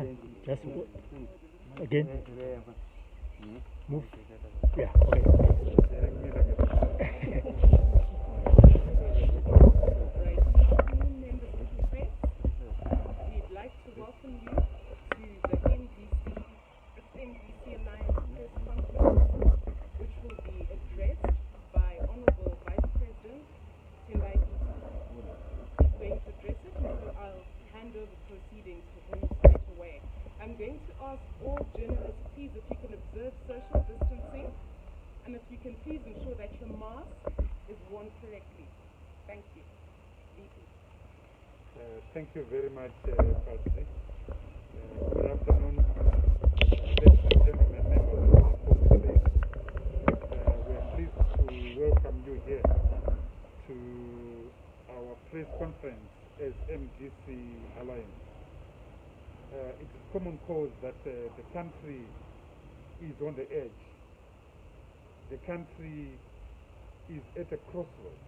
Just again. Move. Yeah. Okay. We'd like to welcome you to the MDC Alliance Press Conference, which will be addressed by Honorable Vice President Tendai Biti. He's going to address it, and so I'll hand over proceedings to him straight away. I'm going to ask all journalists, please, if you can observe social distancing, and if you can please ensure that your mask is worn correctly. Thank you. VP. Thank you very much, Patrick. Good afternoon, ladies and gentlemen, members of the public. We are pleased to welcome you here to our press conference as MDC Alliance. It is common cause that the country is on the edge. The country is at a crossroads.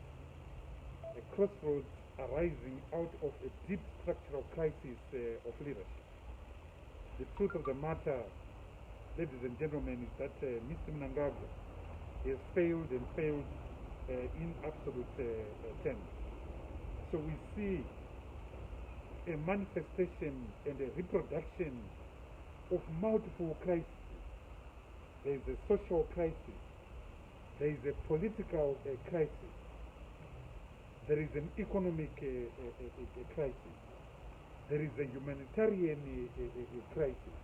A crossroads arising out of a deep structural crisis of leadership. The truth of the matter, ladies and gentlemen, is that Mr. Mnangagwa has failed and failed in absolute terms. So we see a manifestation and a reproduction of multiple crises. There is a social crisis. There is a political crisis. There is an economic crisis. There is a humanitarian crisis.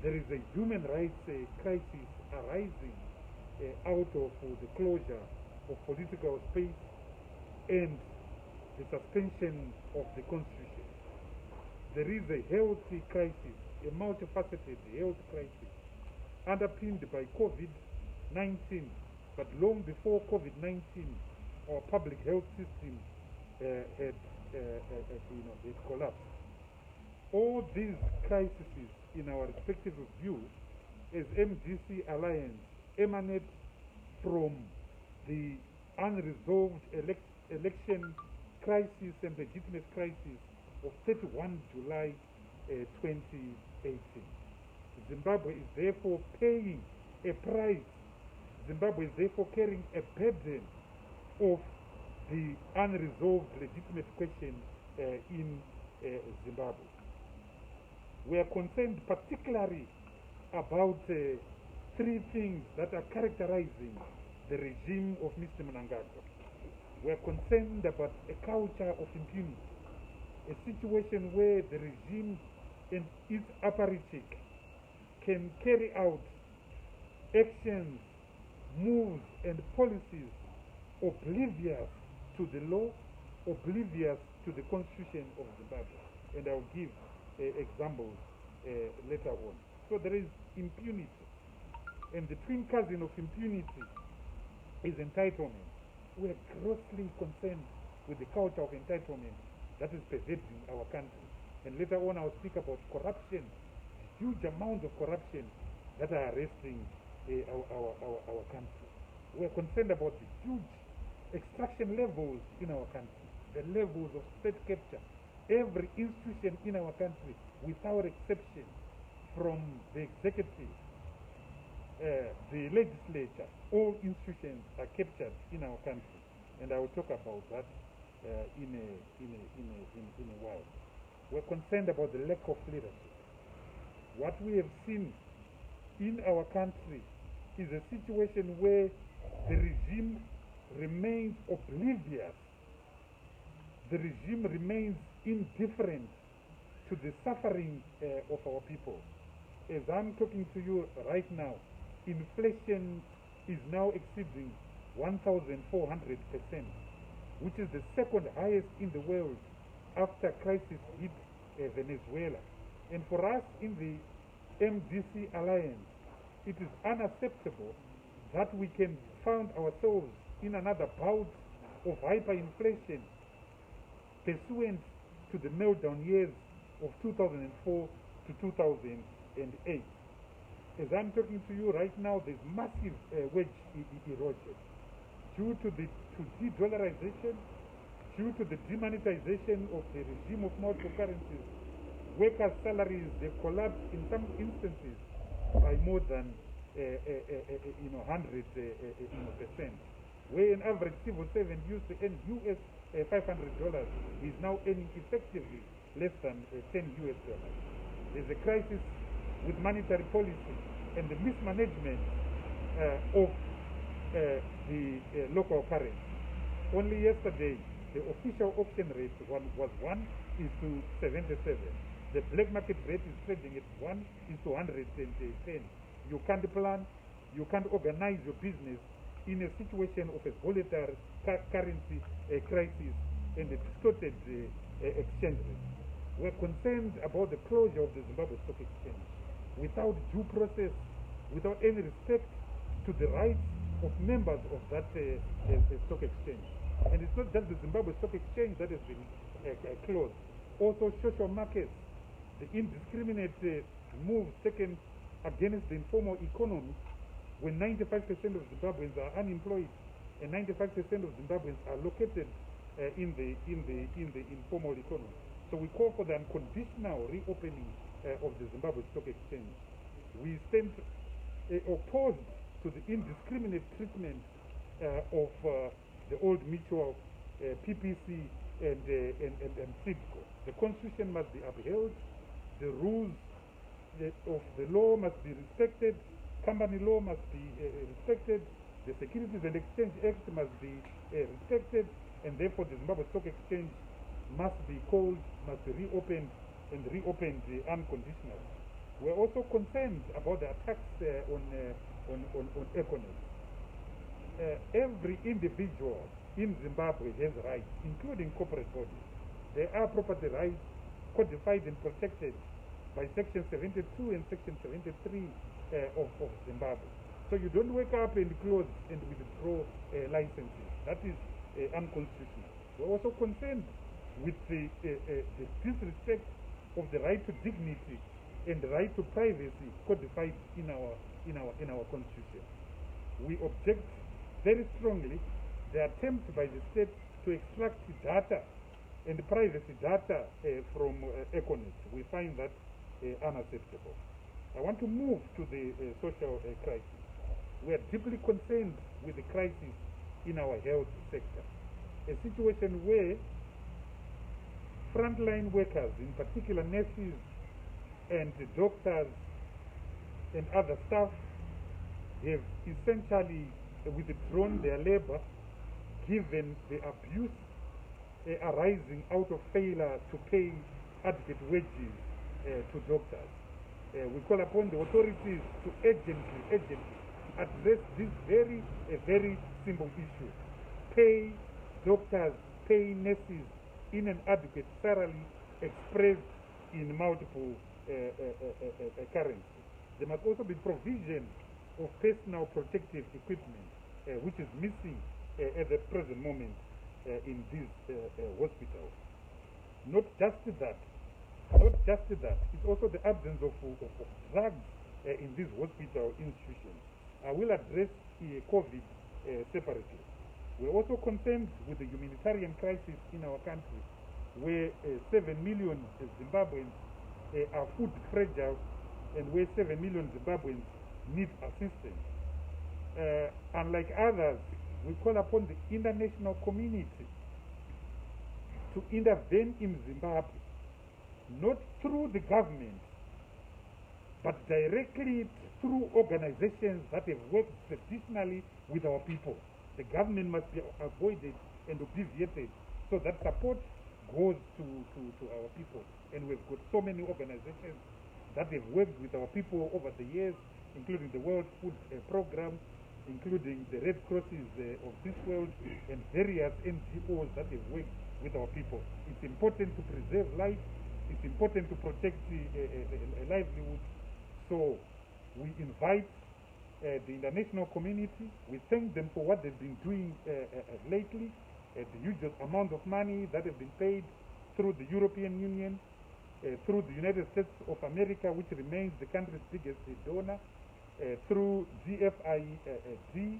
There is a human rights crisis arising out of the closure of political space and the suspension of the constitution. There is a health crisis, a multifaceted health crisis, underpinned by COVID-19, but long before COVID-19, our public health system had collapsed. All these crises, in our respective view, as MDC Alliance, emanate from the unresolved election crisis and legitimate crisis of 31 July 2018. Zimbabwe is therefore paying a price. Zimbabwe is therefore carrying a burden of the unresolved legitimate question in Zimbabwe. We are concerned particularly about three things that are characterizing the regime of Mr. Mnangagwa. We are concerned about a culture of impunity, a situation where the regime and its apparatchik can carry out actions, moves, and policies oblivious to the law, oblivious to the constitution of Zimbabwe. And I'll give examples later on. So there is impunity. And the twin cousin of impunity is entitlement. We are grossly concerned with the culture of entitlement that is pervading our country. And later on I'll speak about corruption, huge amounts of corruption that are arresting our country. We are concerned about the huge extraction levels in our country, the levels of state capture. Every institution in our country, without exception, from the executive, the legislature, all institutions are captured in our country. And I will talk about that in a while. We're concerned about the lack of leadership. What we have seen in our country is a situation where the regime remains oblivious. The regime remains indifferent to the suffering of our people. As I'm talking to you right now, inflation is now exceeding 1,400%, which is the second highest in the world after crisis hit Venezuela. And for us in the MDC Alliance, it is unacceptable that we can find ourselves in another bout of hyperinflation pursuant to the meltdown years of 2004 to 2008. As I'm talking to you right now, there's massive wage erosion due to de-dollarization, due to the demonetization of the regime of multiple currencies. workers' salaries, they collapsed in some instances by more than 100 percent. Where an average civil servant used to earn US $500 is now earning effectively less than $10 US. There's a crisis with monetary policy and the mismanagement of the local currency. Only yesterday, the official auction rate was 1:77. The black market rate is trading at 1:110. You can't plan, you can't organize your business in a situation of a volatile currency crisis and a distorted exchange rate. We're concerned about the closure of the Zimbabwe Stock Exchange without due process, without any respect to the rights of members of that stock exchange. And it's not just the Zimbabwe Stock Exchange that has been closed. Also social markets, the indiscriminate moves taken against the informal economy when 95% of Zimbabweans are unemployed and 95% of Zimbabweans are located in the informal economy. So we call for the unconditional reopening of the Zimbabwe Stock Exchange. We stand opposed to the indiscriminate treatment of the old mutual PPC and CIDCO. The constitution must be upheld. The rules of the law must be respected. Company law must be respected. The Securities and Exchange Act must be respected, and therefore the Zimbabwe Stock Exchange must be called, must be reopened, and reopened unconditionally. We're also concerned about the attacks on Econet. Every individual in Zimbabwe has rights, including corporate bodies. There are property rights codified and protected by Section 72 and Section 73 of Zimbabwe. So you don't wake up and close and withdraw licenses. That is unconstitutional. We're also concerned with the disrespect of the right to dignity and the right to privacy codified in our constitution. We object very strongly the attempt by the state to extract data and privacy data from Econet. We find that unacceptable. I want to move to the social crisis. We are deeply concerned with the crisis in our health sector, a situation where frontline workers, in particular nurses and doctors and other staff, have essentially withdrawn their labor given the abuse arising out of failure to pay adequate wages to doctors. We call upon the authorities to urgently address this very simple issue. Pay doctors, pay nurses in an adequate salary expressed in multiple currencies. There must also be provision of personal protective equipment, which is missing at the present moment in these hospitals. Not just that, it's also the absence of drugs in these hospital institutions. I will address COVID separately. We're also concerned with the humanitarian crisis in our country, where 7 million Zimbabweans are food fragile and where 7 million Zimbabweans need assistance. Unlike others, we call upon the international community to intervene in Zimbabwe, not through the government, but directly through organizations that have worked traditionally with our people. The government must be avoided and obviated so that support goes to our people. And we've got so many organizations that have worked with our people over the years, including the World Food Program, including the Red Crosses of this world, and various NGOs that have worked with our people. It's important to preserve life. It's important to protect a livelihood. So we invite the international community. We thank them for what they've been doing lately, the huge amount of money that has been paid through the European Union, through the United States of America, which remains the country's biggest donor, through GFID,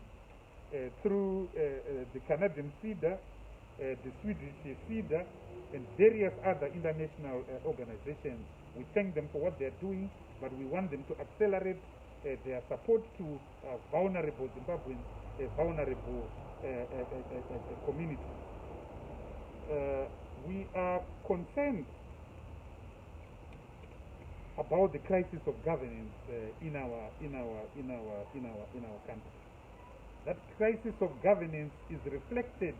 through the Canadian FIDA, the Swedish FIDA, and various other international organizations We thank them for what they're doing, but we want them to accelerate their support to vulnerable Zimbabweans, vulnerable communities. We are concerned about the crisis of governance in our country. That crisis of governance is reflected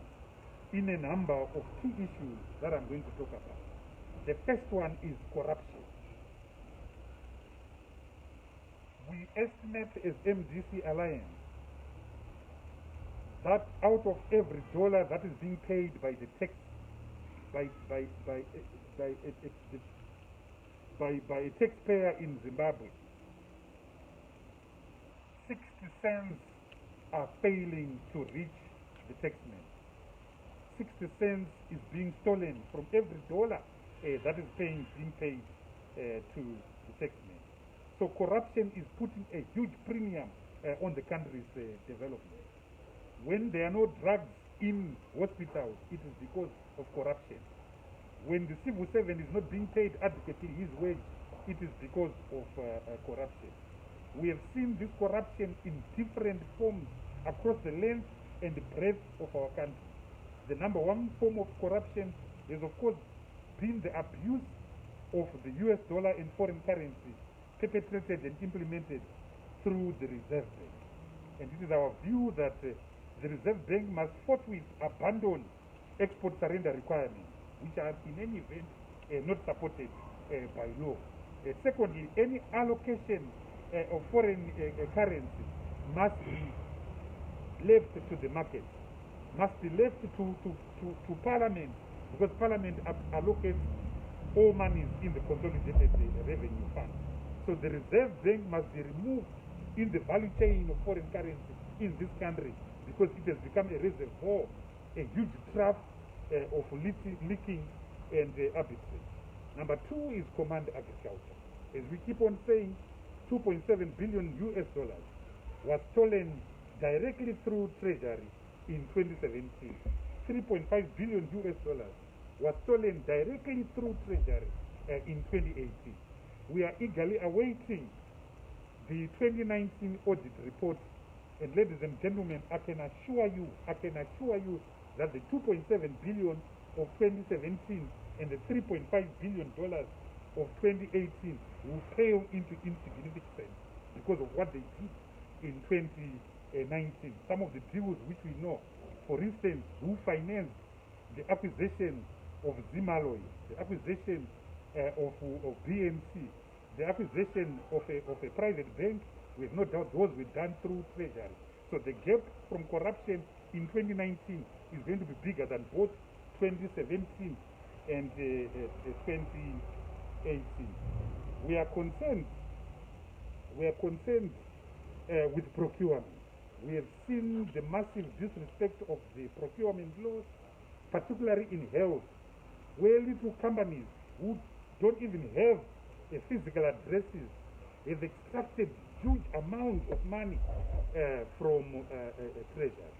in a number of key issues that I'm going to talk about. The first one is corruption. We estimate as MDC Alliance that out of every dollar that is being paid by the tax by a taxpayer in Zimbabwe, 60 cents are failing to reach the taxman. 60 cents is being stolen from every dollar that is being paid to the taxman. So corruption is putting a huge premium on the country's development. When there are no drugs in hospitals, it is because of corruption. When the civil servant is not being paid adequately his wage, it is because of corruption. We have seen this corruption in different forms across the length and the breadth of our country. The number one form of corruption is, of course, been the abuse of the US dollar and foreign currency perpetrated and implemented through the Reserve Bank. And it is our view that the Reserve Bank must forthwith abandon export surrender requirements, which are in any event not supported by law. Secondly, any allocation of foreign currency must be left to the market, must be left to Parliament, because Parliament allocates all monies in the consolidated revenue fund. So the Reserve Bank must be removed in the value chain of foreign currency in this country, because it has become a reservoir, a huge trough of leaking and arbitrage. Number two is command agriculture. As we keep on saying, 2.7 billion US dollars was stolen directly through Treasury in 2017. 3.5 billion US dollars was stolen directly through Treasury in 2018. We are eagerly awaiting the 2019 audit report. And ladies and gentlemen, I can assure you that the 2.7 billion of 2017 and the 3.5 billion dollars of 2018 will pale into insignificance because of what they did in 2019. Some of the deals which we know, for instance, who financed the acquisition of Zimaloy, the acquisition of BMC, the acquisition of a private bank, we have no doubt those were done through Treasury. So the gap from corruption in 2019 is going to be bigger than both 2017 and 2018. We are concerned with procurement. We have seen the massive disrespect of the procurement laws, particularly in health, where little companies who don't even have physical addresses have extracted huge amounts of money from Treasury,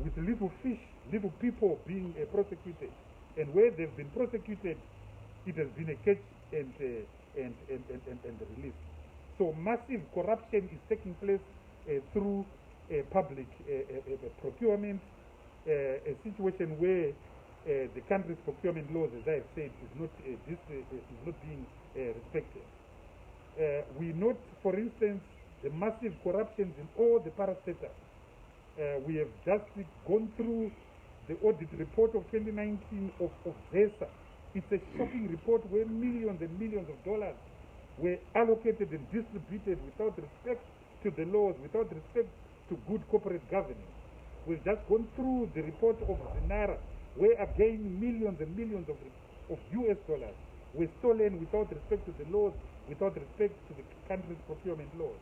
with little fish, little people being prosecuted. And where they've been prosecuted, it has been a catch and release. So massive corruption is taking place through public procurement, a situation where the country's procurement laws, as I have said, is not being respected. We note, for instance, the massive corruptions in all the parastatals. We have just gone through the audit report of 2019 of ZESA. It's a shocking report where millions and millions of dollars were allocated and distributed without respect to the laws, without respect to good corporate governance. We've just gone through the report of Zinara, where again millions and millions of US dollars were stolen without respect to the laws, without respect to the country's procurement laws.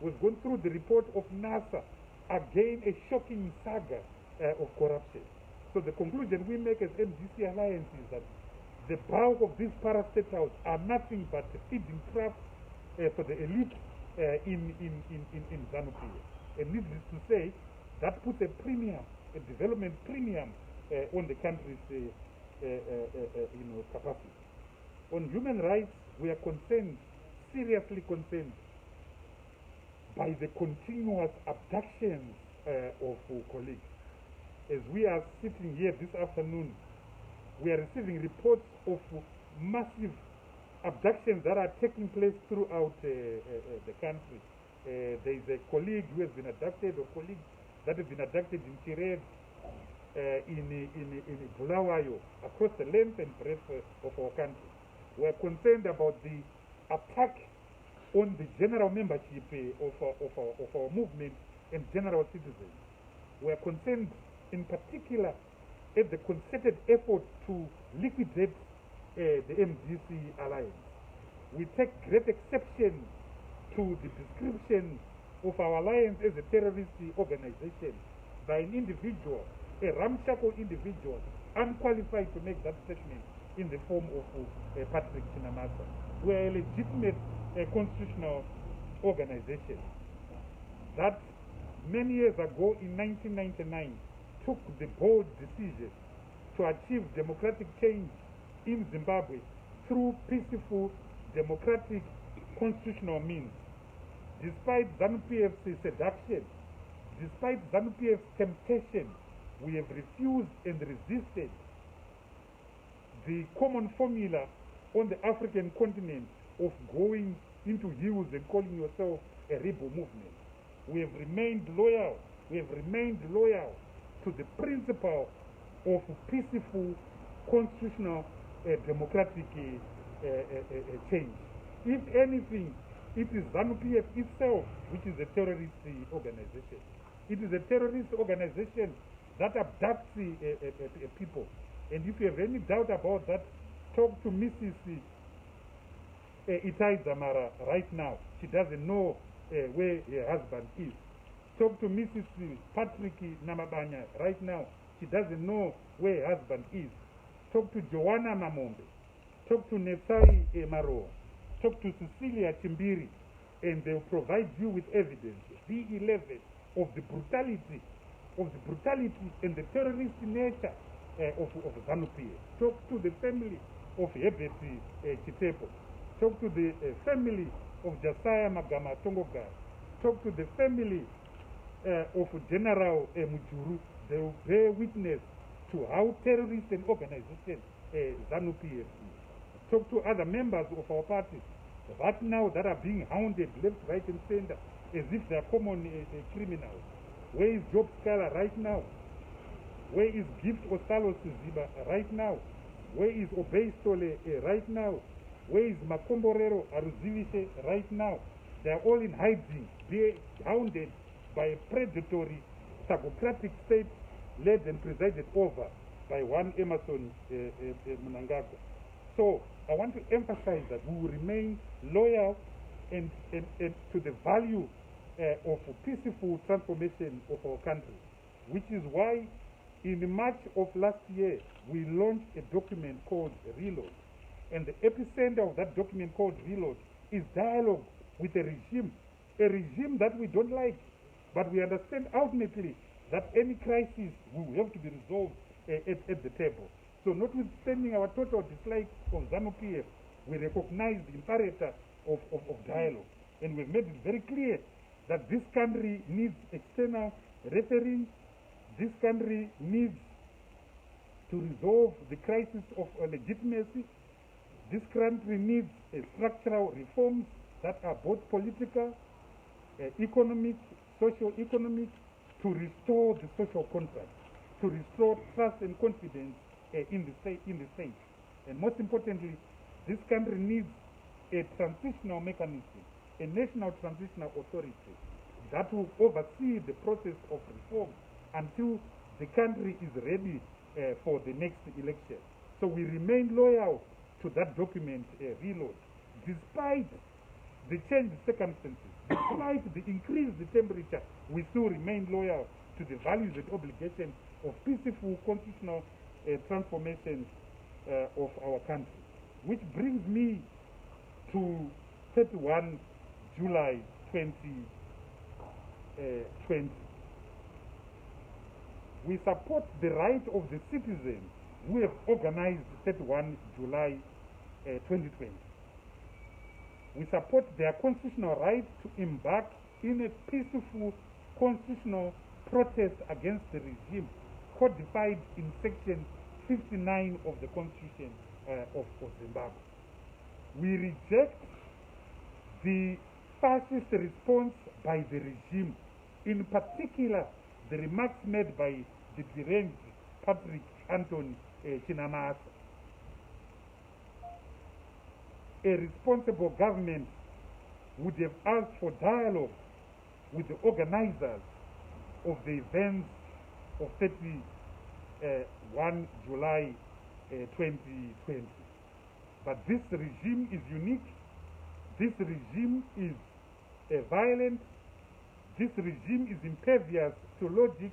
We've gone through the report of NASA, again a shocking saga of corruption. So the conclusion we make as MDC Alliance is that the bulk of these parastatals are nothing but feeding troughs for the elite in ZANU-PF. And needless to say, that puts a premium, a development premium on the country's capacity. On human rights, we are concerned, seriously concerned, by the continuous abductions of colleagues. As we are sitting here this afternoon, we are receiving reports of massive abductions that are taking place throughout the country. There is a colleague who has been abducted, or colleagues that have been abducted in Tirez, in Bulawayo, across the length and breadth of our country. We are concerned about the attack on the general membership of our movement and general citizens. We are concerned in particular at the concerted effort to liquidate the MDC alliance. We take great exception to the description of our alliance as a terrorist organization by an individual, a ramshackle individual, unqualified to make that statement in the form of Patrick Chinamasa. We are a legitimate constitutional organization that many years ago in 1999 took the bold decision to achieve democratic change in Zimbabwe through peaceful, democratic, constitutional means. Despite ZANU-PF's seduction, despite ZANU-PF's temptation, we have refused and resisted the common formula on the African continent of going into hills and calling yourself a rebel movement. We have remained loyal. We have remained loyal to the principle of peaceful, constitutional, democratic change. If anything, it is ZANU-PF itself which is a terrorist organization. It is a terrorist organization that abducts people. And if you have any doubt about that, talk to Mrs. Itai Zamara right now. She doesn't know where her husband is. Talk to Mrs. Patrick Namabanya right now. She doesn't know where her husband is. Talk to Joanna Mamombe. Talk to Nesai Maro. Talk to Cecilia Chimbiri, and they'll provide you with evidence, B11, of the brutality and the terrorist nature of ZANU-PF. Talk to the family of Herbert Chitepo. Talk to the family of Jasiah Magama Tongogai. Talk to the family of General Mujuru. They will bear witness to how terrorist and organization ZANU-PF is. Talk to other members of our party right now that are being hounded left, right, and center as if they are common criminals. Where is Job Scala right now? Where is Gift Osalo Siziba right now? Where is Obey Stole right now? Where is Makomborero Aruzivishe right now? They are all in hiding, being hounded by a predatory, psychocratic state led and presided over by one Emerson Mnangagwa. So I want to emphasize that we will remain loyal and to the value of peaceful transformation of our country, which is why in March of last year we launched a document called Reload. And the epicenter of that document called Reload is dialogue with a regime that we don't like, but we understand ultimately that any crisis will have to be resolved at the table. So notwithstanding our total dislike of ZANU-PF, we recognize the imperative of dialogue. And we've made it very clear that this country needs external refereeing. This country needs to resolve the crisis of legitimacy. This country needs structural reforms that are both political, economic, socio-economic, to restore the social contract, to restore trust and confidence in the state. And most importantly, this country needs a transitional mechanism, a national transitional authority that will oversee the process of reform until the country is ready for the next election. So we remain loyal to that document, Reload, despite the changed circumstances, despite the increased temperature. We still remain loyal to the values and obligations of peaceful constitutional transformation of our country. Which brings me to 31 July 2020. We support the right of the citizens who have organized 31 July 2020. We support their constitutional right to embark in a peaceful constitutional protest against the regime codified in section 59 of the Constitution of Zimbabwe. We reject the fascist response by the regime, in particular the remarks made by the deranged Patrick Anthony Chinamasa. A responsible government would have asked for dialogue with the organizers of the events of 31 July 2020. But this regime is unique. This regime is violent. This regime is impervious to logic,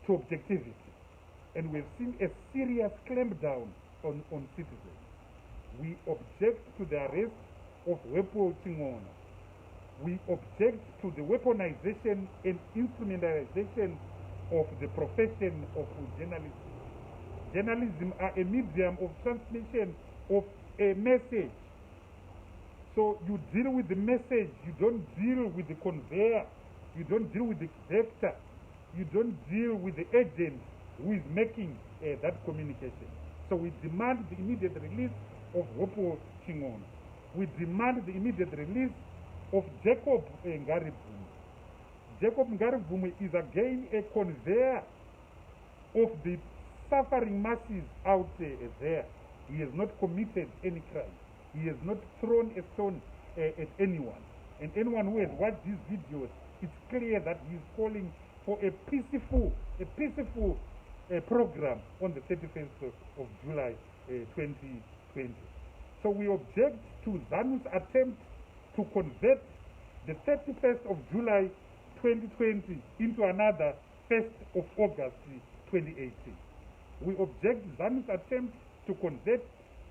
to objectivity. And we've seen a serious clampdown on citizens. We object to the arrest of Wepo Chingona. We object to the weaponization and instrumentalization of the profession of journalism. Journalism are a medium of transmission of a message. So you deal with the message, you don't deal with the conveyor, you don't deal with the vector, you don't deal with the agent who is making that communication. So we demand the immediate release of Wepo Chingona. We demand the immediate release of Jacob Ngarivume. Jacob Ngarivume is again a conveyor of the suffering masses out there. He has not committed any crime. He has not thrown a stone at anyone. And anyone who has watched these videos, it's clear that he is calling for a peaceful program on the 31st of July 2020. So we object to ZANU's attempt to convert the 31st of July 2020 into another 1st of August 2018. We object ZANU's attempt to convert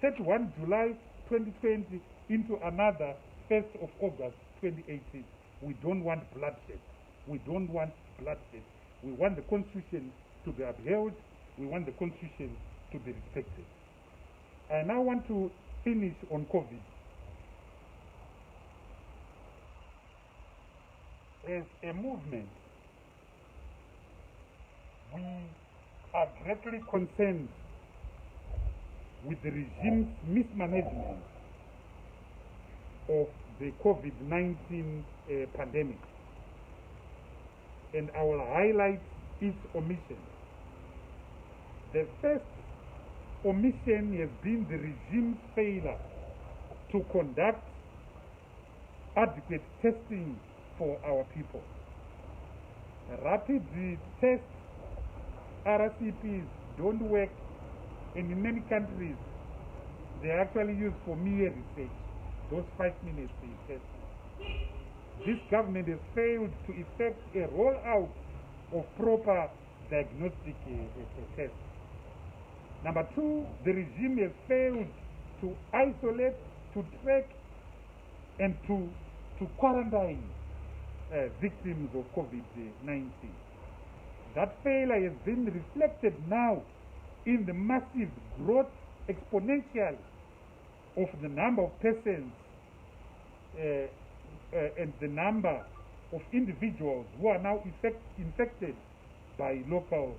31 July 2020 into another 1st of August 2018. We don't want bloodshed. We don't want bloodshed. We want the Constitution to be upheld. We want the Constitution to be respected. I now want to finish on COVID. As a movement, we are greatly concerned with the regime's mismanagement of the COVID-19 pandemic. And I will highlight its omissions. The first omission has been the regime's failure to conduct adequate testing for our people. Rapid tests, RCPs, don't work, and in many countries they are actually used for mere research, those 5 minutes tests. This government has failed to effect a rollout of proper diagnostic tests. Number two, the regime has failed to isolate, to track, and to quarantine victims of COVID-19. That failure has been reflected now in the massive growth exponential of the number of persons and the number of individuals who are now infected by local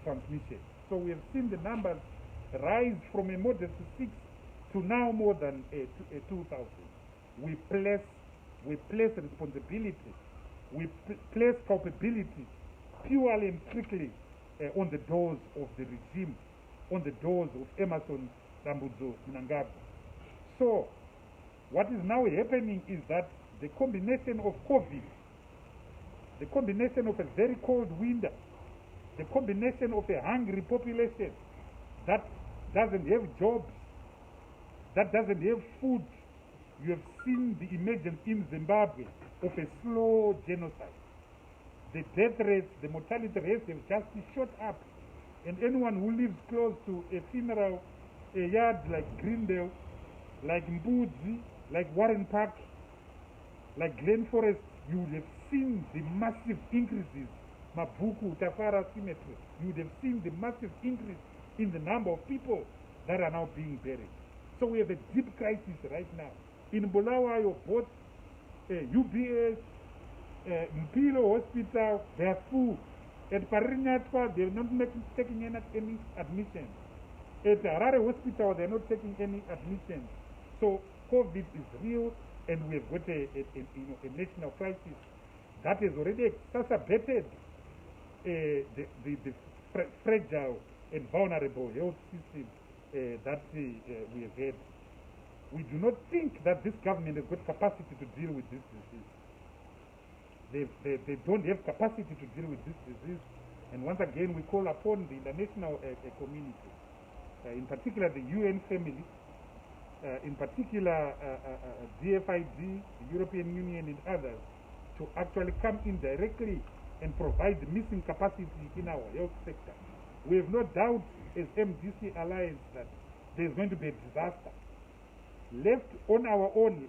transmission. So we have seen the numbers rise from a modest 6 to now more than 2,000. We place responsibility, we place culpability purely and strictly on the doors of the regime, on the doors of Emmerson Dambudzo Mnangagwa. So what is now happening is that the combination of COVID, the combination of a very cold winter, the combination of a hungry population that doesn't have jobs, that doesn't have food. You have seen the emergence in Zimbabwe of a slow genocide. The death rates, the mortality rates have just shot up. And anyone who lives close to a funeral yard like Greendale, like Mbudzi, like Warren Park, like Glen Forest, you would have seen the massive increases. Mabuku, Tafara Cemetery, you would have seen the massive increase in the number of people that are now being buried. So we have a deep crisis right now. In Bulawayo, both UBS, Mpilo Hospital, they are full. At Parinyatwa, they're not taking any admission. At Harare Hospital, they're not taking any admission. So COVID is real, and we have got a national crisis that has already exacerbated the fragile and vulnerable health system that we have had. We do not think that this government has got capacity to deal with this disease. They don't have capacity to deal with this disease. And once again, we call upon the international community, in particular the UN family, in particular DFID, the European Union and others, to actually come in directly and provide the missing capacity in our health sector. We have no doubt as MDC Alliance that there is going to be a disaster. Left on our own,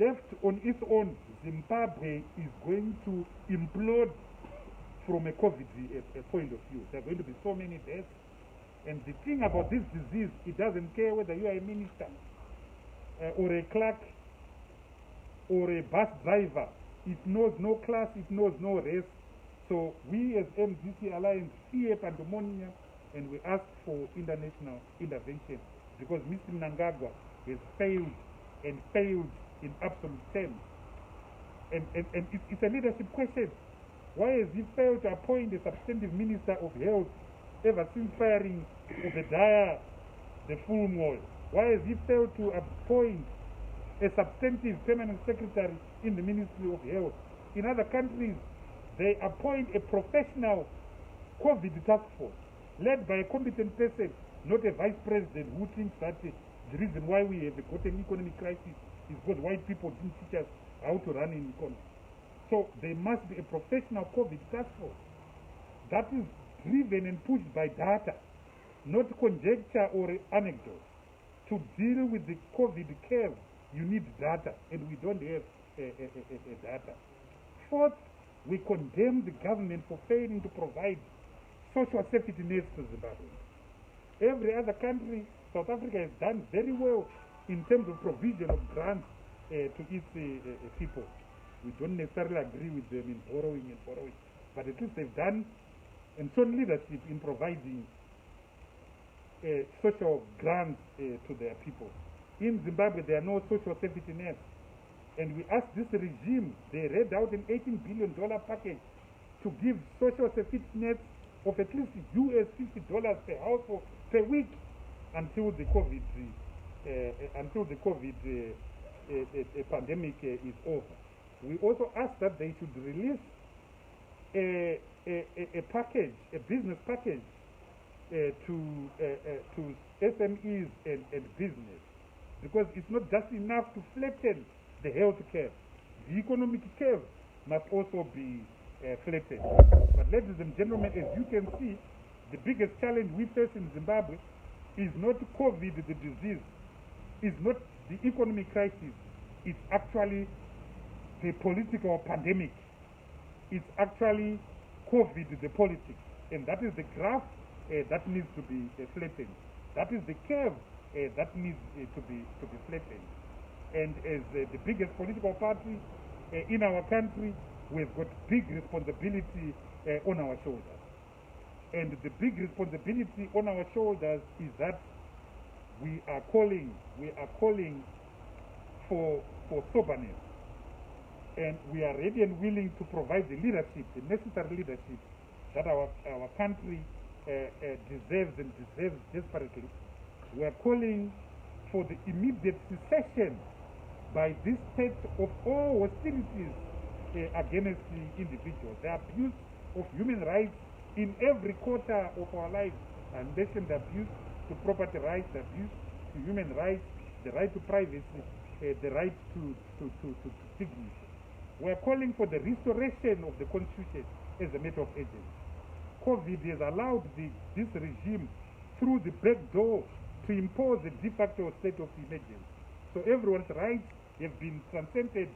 left on its own, Zimbabwe is going to implode from a COVID point of view. There are going to be so many deaths. And the thing about this disease, it doesn't care whether you are a minister or a clerk or a bus driver. It knows no class, it knows no race. So we as MDC Alliance fear pandemonium, and we ask for international intervention, because Mr. Mnangagwa has failed and failed in absolute terms. And it's a leadership question. Why has he failed to appoint a substantive minister of health ever since firing Obadiah the Fulmore? Why has he failed to appoint a substantive permanent secretary in the Ministry of Health? In other countries, they appoint a professional COVID task force led by a competent person, not a vice president who thinks that the reason why we have got an economic crisis is because white people didn't teach us how to run an economy. So there must be a professional COVID task force that is driven and pushed by data, not conjecture or anecdote. To deal with the COVID curve, you need data, and we don't have data. Fourth, we condemn the government for failing to provide social safety nets to Zimbabwe. Every other country, South Africa has done very well in terms of provision of grants to its people. We don't necessarily agree with them in borrowing, but at least they've done and shown leadership in providing social grants to their people. In Zimbabwe, there are no social safety nets. And we asked this regime, they read out an $18 billion package to give social safety nets of at least US $50 per household per week until the COVID pandemic is over. We also asked that they should release a package, a business package to SMEs and business, because it's not just enough to flatten the health curve. The economic curve must also be flattened. But ladies and gentlemen, as you can see, the biggest challenge we face in Zimbabwe is not COVID, the disease, is not the economic crisis, it's actually the political pandemic. It's actually COVID, the politics. And that is the graph that needs to be flattened. That is the curve that needs to be flattened. And as the biggest political party in our country, we've got big responsibility on our shoulders. And the big responsibility on our shoulders is that we are calling for soberness. And we are ready and willing to provide the leadership, the necessary leadership that our country deserves and deserves desperately. We are calling for the immediate cessation by this state of all hostilities against the individuals. The abuse of human rights in every quarter of our lives, and mentioned the abuse to property rights, the abuse to human rights, the right to privacy, the right to dignity. We are calling for the restoration of the Constitution as a matter of urgency. COVID has allowed this regime through the back door to impose a de facto state of emergency. So everyone's rights have been transcended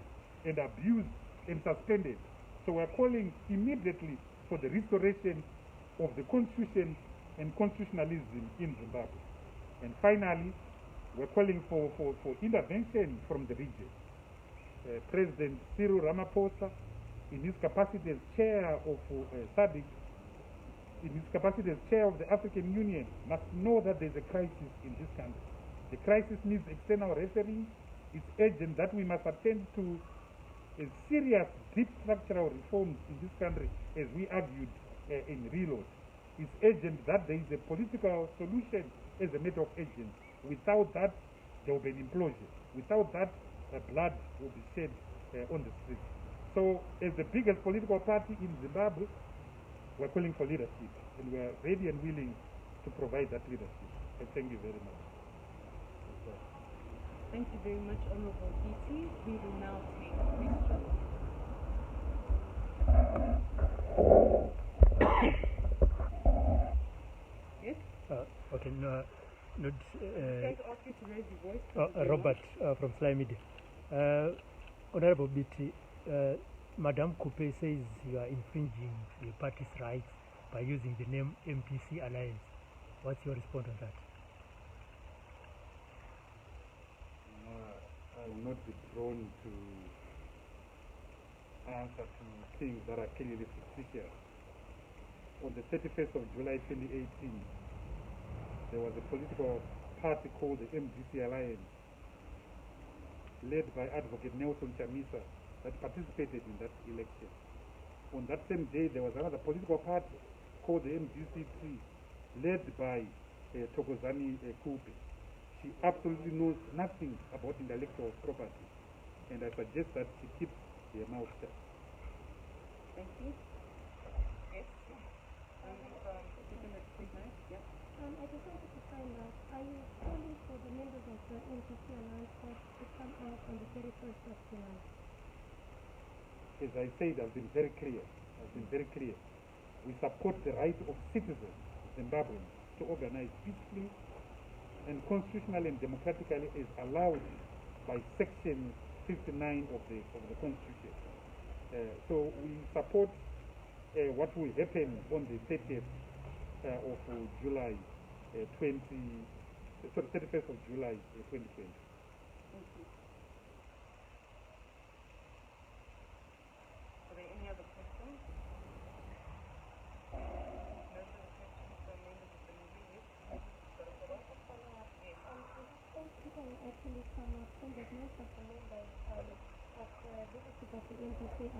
and abused and suspended. So we are calling immediately for the restoration of the Constitution and constitutionalism in Zimbabwe. And finally, we're calling for intervention from the region. President Cyril Ramaphosa, in his capacity as chair of SADC, in his capacity as chair of the African Union, must know that there's a crisis in this country. The crisis needs external refereeing. It's urgent that we must attend to serious, deep structural reforms in this country, as we argued in Reload. It's urgent that there is a political solution as a matter of urgency. Without that, there will be an implosion. Without that, blood will be shed on the streets. So, as the biggest political party in Zimbabwe, we're calling for leadership, and we're ready and willing to provide that leadership. And thank you very much. Thank you very much, Honorable E.T. We will now take questions. Yes? Okay, no, not, Can I ask you to raise your voice? Robert from Sly Media. Honorable BT, Madame Coupe says you are infringing the party's rights by using the name MPC Alliance. What's your response on that? I will not be drawn to answer to things that are clearly fictitious. On the 31st of July 2018, there was a political party called the MDC Alliance, led by Advocate Nelson Chamisa, that participated in that election. On that same day, there was another political party called the MDC3, led by Thokozani Coupe. She absolutely knows nothing about intellectual property, and I suggest that she keeps her mouth shut. Thank you. Yes? I just wanted to find out, are you calling for the members of the NPC Alliance to come out on the 31st of July? As I said, I've been very clear. We support the right of citizens, Zimbabweans, to organize peacefully and constitutionally and democratically is allowed by Section 59 of the Constitution. So we support what will happen on the 30th of July 31st of July 2020. Thank you. Are there any other questions? No further questions from members of the media? Yes? People actually come up, and there's most of the members of the leadership of the NPC